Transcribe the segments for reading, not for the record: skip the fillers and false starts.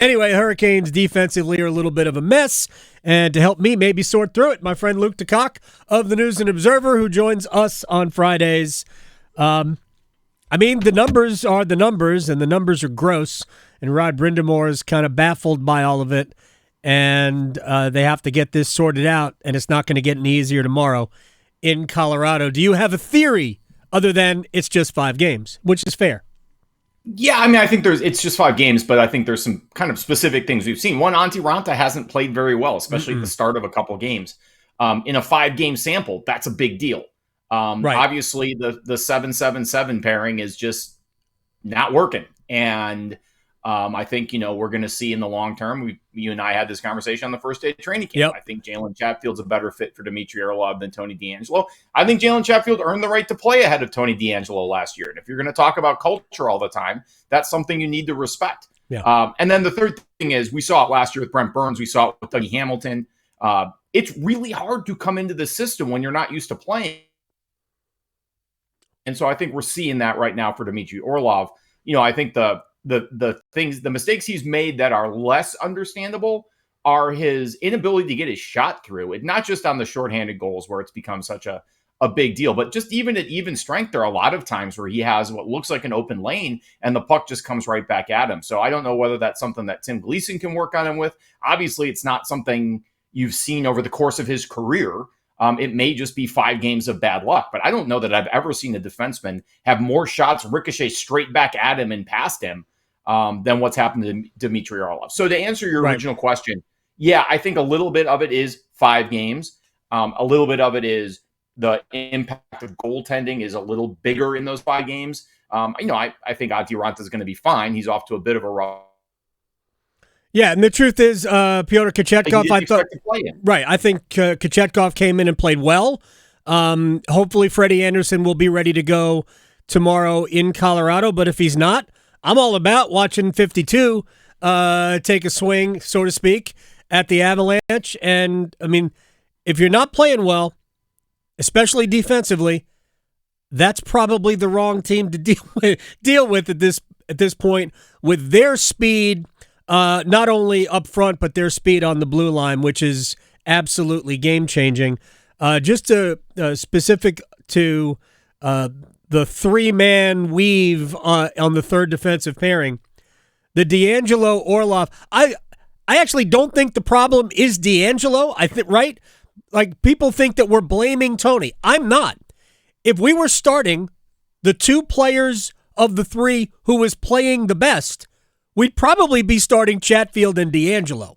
Anyway, Hurricanes defensively are a little bit of a mess. And to help me maybe sort through it, my friend Luke DeCock of the News and Observer, who joins us on Fridays. The numbers are the numbers, and the numbers are gross. And Rod Brind'Amour is kind of baffled by all of it. And they have to get this sorted out, and it's not going to get any easier tomorrow in Colorado. Do you have a theory other than it's just 5 games, which is fair? Yeah, I mean, I think it's just 5 games, but I think there's some kind of specific things we've seen. One, Anti Raanta hasn't played very well, especially at the start of a couple of games. In a 5-game sample, that's a big deal. Right. Obviously, the 7-7-7 pairing is just not working. And I think, we're going to see in the long term, you and I had this conversation on the first day of training camp. Yep. I think Jalen Chatfield's a better fit for Dmitry Orlov than Tony DeAngelo. I think Jalen Chatfield earned the right to play ahead of Tony DeAngelo last year. And if you're going to talk about culture all the time, that's something you need to respect. Yeah. And then the third thing is we saw it last year with Brent Burns. We saw it with Dougie Hamilton. It's really hard to come into the system when you're not used to playing. And so I think we're seeing that right now for Dmitry Orlov. I think the mistakes he's made that are less understandable are his inability to get his shot through. It not just on the shorthanded goals where it's become such a big deal, but just even at even strength, there are a lot of times where he has what looks like an open lane and the puck just comes right back at him. So I don't know whether that's something that Tim Gleason can work on him with. Obviously, it's not something you've seen over the course of his career. It may just be 5 games of bad luck, but I don't know that I've ever seen a defenseman have more shots ricochet straight back at him and past him than what's happened to Dmitry Orlov. So to answer your original question, yeah, I think a little bit of it is 5 games. A little bit of it is the impact of goaltending is a little bigger in those 5 games. I think Antti Raanta is going to be fine. He's off to a bit of a rough. Yeah, and the truth is, Pyotr Kochetkov, I think Kochetkov came in and played well. Hopefully Freddie Anderson will be ready to go tomorrow in Colorado, but if he's not, I'm all about watching 52 take a swing, so to speak, at the Avalanche. And, if you're not playing well, especially defensively, that's probably the wrong team to deal with at this point with their speed. Not only up front, but their speed on the blue line, which is absolutely game-changing. Just specific to the 3-man weave on the third defensive pairing, the DeAngelo Orlov. I actually don't think the problem is DeAngelo. I think right, like people think that we're blaming Tony. I'm not. If we were starting the 2 players of the 3 who was playing the best, we'd probably be starting Chatfield and DeAngelo.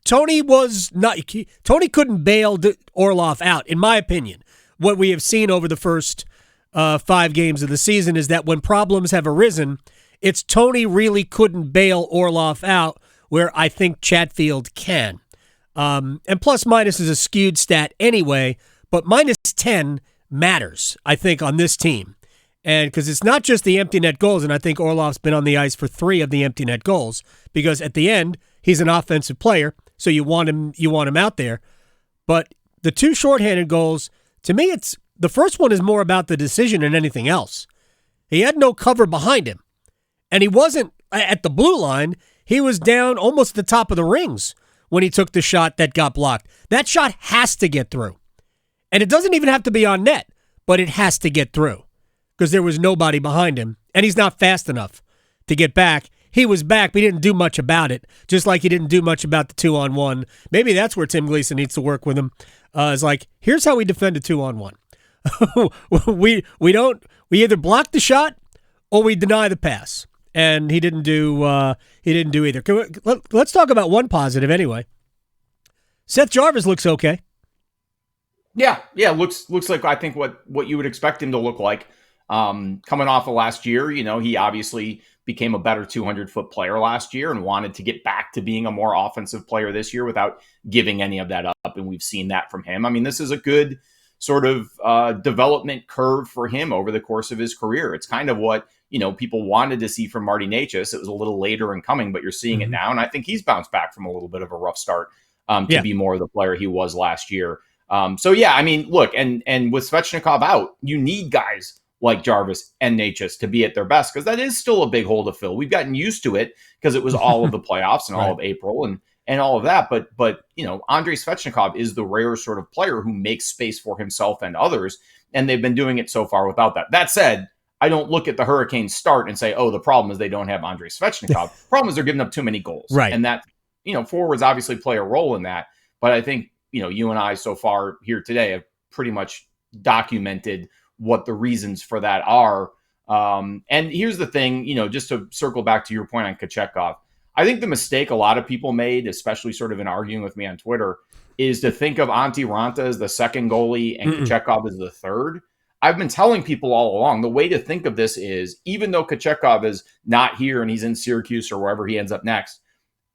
Tony couldn't bail Orlov out, in my opinion. What we have seen over the first 5 games of the season is that when problems have arisen, it's Tony really couldn't bail Orlov out, where I think Chatfield can. And plus minus is a skewed stat anyway, but minus 10 matters, I think, on this team. And because it's not just the empty net goals, and I think Orlov's been on the ice for 3 of the empty net goals, because at the end, he's an offensive player, so you want him out there. But the 2 shorthanded goals, to me, the first one is more about the decision than anything else. He had no cover behind him, and he wasn't at the blue line. He was down almost at the top of the rings when he took the shot that got blocked. That shot has to get through. And it doesn't even have to be on net, but it has to get through, because there was nobody behind him, and he's not fast enough to get back. He was back, but he didn't do much about it, just like he didn't do much about the 2-on-1. Maybe that's where Tim Gleason needs to work with him. It's like, here's how we defend a 2-on-1. we either block the shot or we deny the pass, and he didn't do either. Let's talk about one positive anyway. Seth Jarvis looks okay. Yeah, looks like I think what you would expect him to look like. Coming off of last year, he obviously became a better 200-foot player last year and wanted to get back to being a more offensive player this year without giving any of that up. And we've seen that from him. This is a good sort of development curve for him over the course of his career. It's kind of what, people wanted to see from Marty Necas. It was a little later in coming, but you're seeing it now. And I think he's bounced back from a little bit of a rough start to be more of the player he was last year. Look, and with Svechnikov out, you need guys like Jarvis and Natchez to be at their best, because that is still a big hole to fill. We've gotten used to it because it was all of the playoffs and all of April and all of that. But Andrei Svechnikov is the rare sort of player who makes space for himself and others, and they've been doing it so far without that. That said, I don't look at the Hurricanes start and say, oh, the problem is they don't have Andrei Svechnikov. The problem is they're giving up too many goals. Right. And that, forwards obviously play a role in that. But I think, you and I so far here today have pretty much documented what the reasons for that are. And here's the thing, just to circle back to your point on Kochetkov, I think the mistake a lot of people made, especially sort of in arguing with me on Twitter, is to think of Anti Raanta as the second goalie and Kochetkov as the third. I've been telling people all along, the way to think of this is, even though Kochetkov is not here and he's in Syracuse or wherever he ends up next,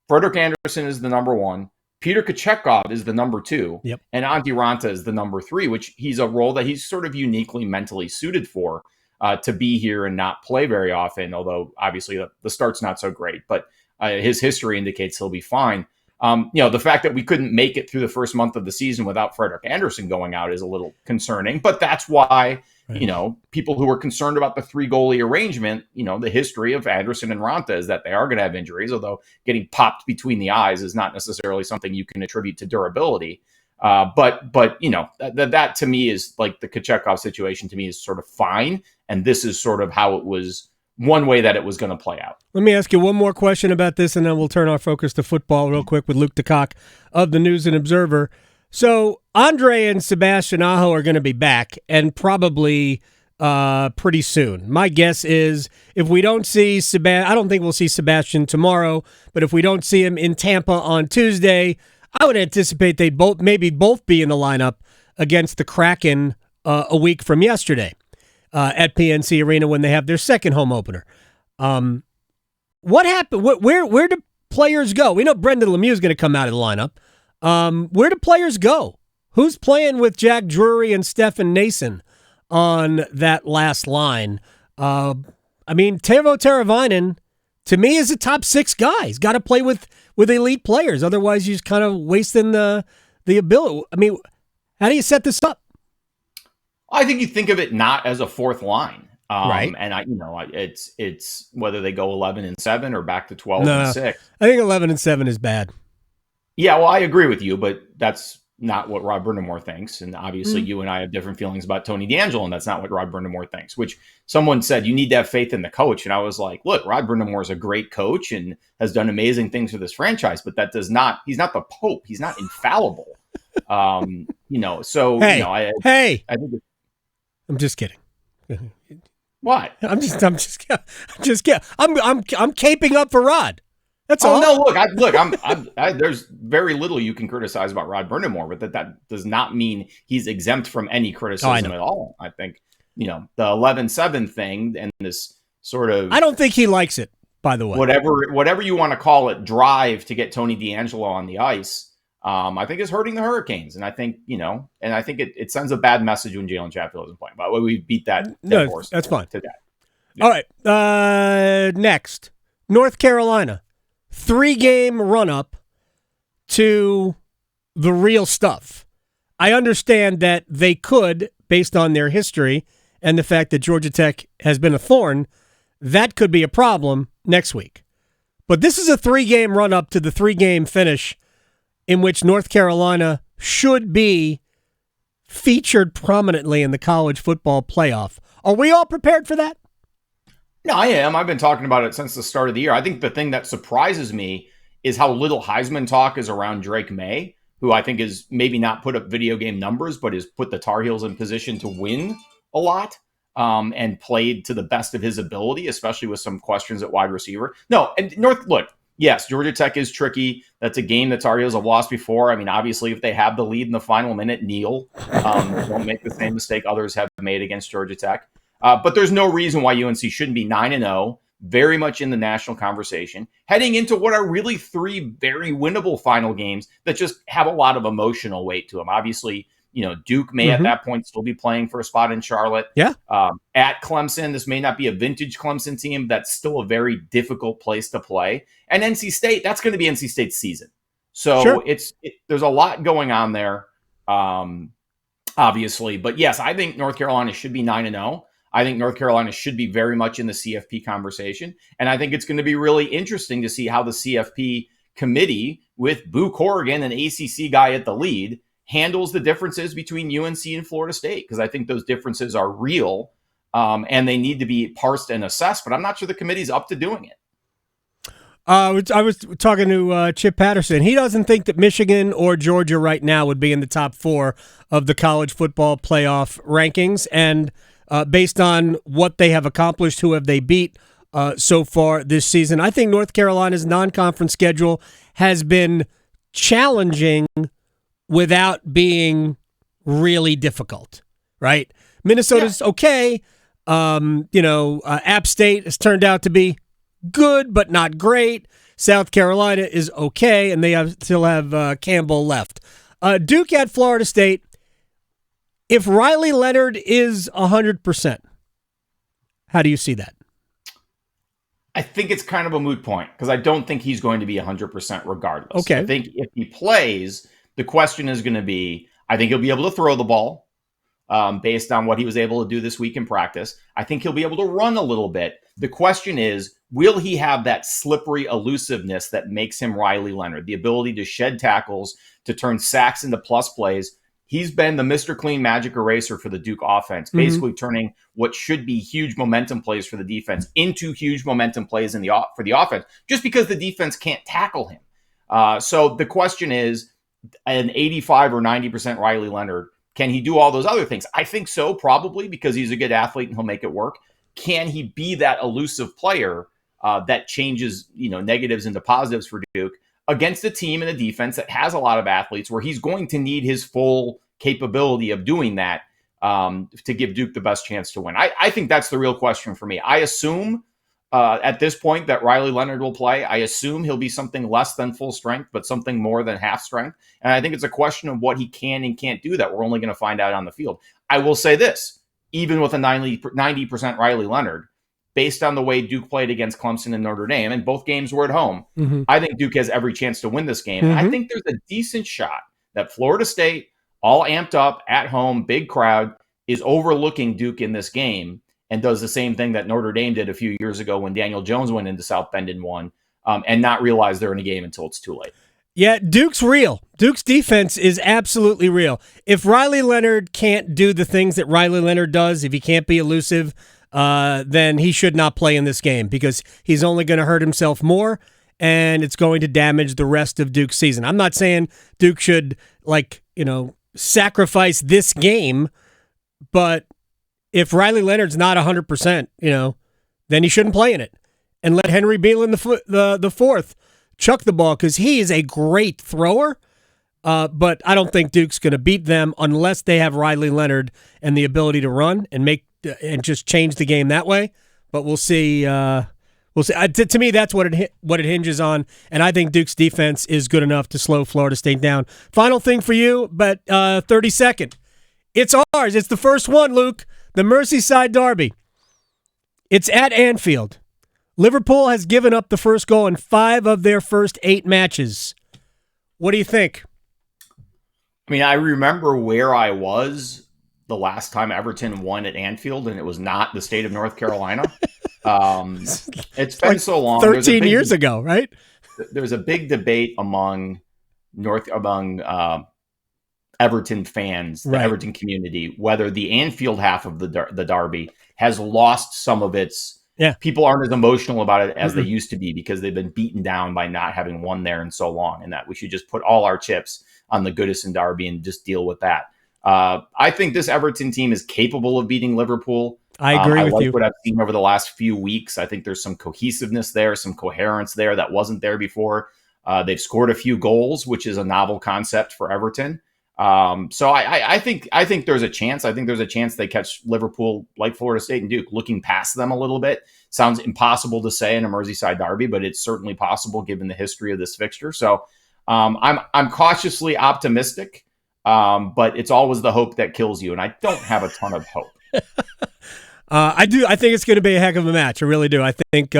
Frederik Andersen is the number one, Peter Kochetkov is the number two, and Antti Raanta is the number three, which he's a role that he's sort of uniquely mentally suited for, to be here and not play very often, although obviously the start's not so great, but his history indicates he'll be fine. The fact that we couldn't make it through the first month of the season without Frederik Andersen going out is a little concerning, but that's why, people who are concerned about the three goalie arrangement, the history of Andersen and Raanta is that they are going to have injuries, although getting popped between the eyes is not necessarily something you can attribute to durability. But that to me is like the Kochetkov situation to me is sort of fine. And this is sort of how it was, one way that it was going to play out. Let me ask you one more question about this, and then we'll turn our focus to football real quick with Luke DeCock of the News and Observer. So Andre and Sebastian Aho are going to be back, and probably pretty soon. My guess is if we don't see Sebastian, I don't think we'll see Sebastian tomorrow, but if we don't see him in Tampa on Tuesday, I would anticipate they both be in the lineup against the Kraken a week from yesterday. At PNC Arena when they have their second home opener. What happened? Where do players go? We know Brendan Lemieux is going to come out of the lineup. Where do players go? Who's playing with Jack Drury and Stefan Nason on that last line? Teuvo Teravainen, to me, is a top six guy. He's got to play with elite players. Otherwise, you're just kind of wasting the ability. How do you set this up? I think you think of it not as a fourth line, right? And it's whether they go 11-7 or back to 12-6. I think 11-7 is bad. Yeah, well, I agree with you, but that's not what Rod Brind'Amour thinks, and obviously you and I have different feelings about Tony DeAngelo, and that's not what Rod Brind'Amour thinks. Which someone said you need to have faith in the coach, and I was like, look, Rod Brind'Amour is a great coach and has done amazing things for this franchise, but that does not. He's not the Pope. He's not infallible. I think. I'm just kidding. What? I'm just kidding. I'm caping up for Rod. That's all. No, look, there's very little you can criticize about Rod Brind'Amour, but that does not mean he's exempt from any criticism at all. I think, the 11-7 thing and this sort of, I don't think he likes it, by the way. Whatever you want to call it, drive to get Tony DeAngelo on the ice. I think is hurting the Hurricanes. And I think, it sends a bad message when Jalen Chatfield isn't playing. By the way, we beat that horse. That's fine. Today. Yeah. All right. Next, North Carolina. 3-game run-up to the real stuff. I understand that they could, based on their history and the fact that Georgia Tech has been a thorn, that could be a problem next week. But this is a 3-game run-up to the 3-game finish in which North Carolina should be featured prominently in the college football playoff. Are we all prepared for that? No, I am. I've been talking about it since the start of the year. I think the thing that surprises me is how little Heisman talk is around Drake May, who I think is maybe not put up video game numbers, but has put the Tar Heels in position to win a lot, and played to the best of his ability, especially with some questions at wide receiver. No, and yes, Georgia Tech is tricky. That's a game that Tar Heels have lost before. Obviously, if they have the lead in the final minute, kneel. Don't make the same mistake others have made against Georgia Tech. But there's no reason why UNC shouldn't be 9-0, very much in the national conversation, heading into what are really 3 very winnable final games that just have a lot of emotional weight to them. Obviously, Duke may at that point still be playing for a spot in Charlotte. Yeah. At Clemson, this may not be a vintage Clemson team. That's still a very difficult place to play. And NC State, that's going to be NC State's season. So sure. There's a lot going on there, obviously. But yes, I think North Carolina should be 9-0. I think North Carolina should be very much in the CFP conversation. And I think it's going to be really interesting to see how the CFP committee, with Boo Corrigan, an ACC guy at the lead, handles the differences between UNC and Florida State, because I think those differences are real and they need to be parsed and assessed. But I'm not sure the committee's up to doing it. I was talking to Chip Patterson. He doesn't think that Michigan or Georgia right now would be in the top 4 of the college football playoff rankings. And based on what they have accomplished, who have they beat so far this season, I think North Carolina's non-conference schedule has been challenging without being really difficult, right? Minnesota's okay. App State has turned out to be good, but not great. South Carolina is okay, and they still have Campbell left. Duke at Florida State. If Riley Leonard is 100%, how do you see that? I think it's kind of a moot point because I don't think he's going to be 100% regardless. Okay. I think if he plays, the question is going to be, I think he'll be able to throw the ball based on what he was able to do this week in practice. I think he'll be able to run a little bit. The question is, will he have that slippery elusiveness that makes him Riley Leonard, the ability to shed tackles, to turn sacks into plus plays? He's been the Mr. Clean magic eraser for the Duke offense, basically turning what should be huge momentum plays for the defense into huge momentum plays for the offense, just because the defense can't tackle him. So the question is, an 85 or 90% Riley Leonard, can he do all those other things? I think so, probably, because he's a good athlete and he'll make it work. Can he be that elusive player that changes, negatives into positives for Duke against a team and a defense that has a lot of athletes, where he's going to need his full capability of doing that to give Duke the best chance to win? I think that's the real question for me. I assume at this point that Riley Leonard will play. I assume he'll be something less than full strength, but something more than half strength. And I think it's a question of what he can and can't do that we're only going to find out on the field. I will say this, even with a 90% Riley Leonard, based on the way Duke played against Clemson and Notre Dame, and both games were at home, I think Duke has every chance to win this game. I think there's a decent shot that Florida State, all amped up, at home, big crowd, is overlooking Duke in this game and does the same thing that Notre Dame did a few years ago when Daniel Jones went into South Bend and won, and not realize they're in a game until it's too late. Yeah, Duke's real. Duke's defense is absolutely real. If Riley Leonard can't do the things that Riley Leonard does, if he can't be elusive, then he should not play in this game, because he's only going to hurt himself more, and it's going to damage the rest of Duke's season. I'm not saying Duke should, sacrifice this game, but if Riley Leonard's not 100%, then he shouldn't play in it. And let Henry Beelan the fourth chuck the ball, because he is a great thrower, but I don't think Duke's going to beat them unless they have Riley Leonard and the ability to run and just change the game that way. But we'll see. We'll see. To me, that's what it hinges on, and I think Duke's defense is good enough to slow Florida State down. Final thing for you, but 32nd. It's ours. It's the first one, Luke. The Merseyside Derby. It's at Anfield. Liverpool has given up the first goal in 5 of their first 8 matches. What do you think? I mean, I remember where I was the last time Everton won at Anfield, and it was not the state of North Carolina. It's been so long. 13 years ago, right? There's a big debate among Everton fans, the Everton community, whether the Anfield half of the derby has lost some of its. Yeah, people aren't as emotional about it as they used to be, because they've been beaten down by not having won there in so long, and that we should just put all our chips on the Goodison Derby and just deal with that. I think this Everton team is capable of beating Liverpool. I agree with you. I like what I've seen over the last few weeks. I think there's some cohesiveness there, some coherence there that wasn't there before. They've scored a few goals, which is a novel concept for Everton. So I think there's a chance. I think there's a chance they catch Liverpool, like Florida State and Duke, looking past them a little bit. Sounds impossible to say in a Merseyside derby, but it's certainly possible given the history of this fixture. So I'm cautiously optimistic, but it's always the hope that kills you, and I don't have a ton of hope. I do. I think it's going to be a heck of a match. I really do. I think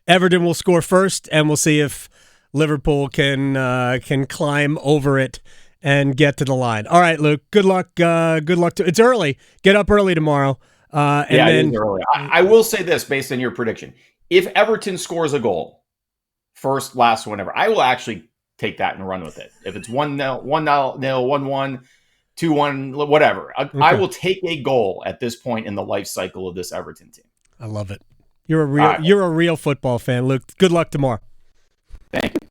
Everton will score first, and we'll see if Liverpool can climb over it and get to the line. All right, Luke. Good luck. Good luck. It's early. Get up early tomorrow. And yeah, then it is early. I will say this based on your prediction. If Everton scores a goal, first, last, whenever, I will actually take that and run with it. If it's 1-0, 1-0, 1-1, 2-1, whatever. I will take a goal at this point in the life cycle of this Everton team. I love it. You're a real football fan, Luke. Good luck tomorrow. Thank you.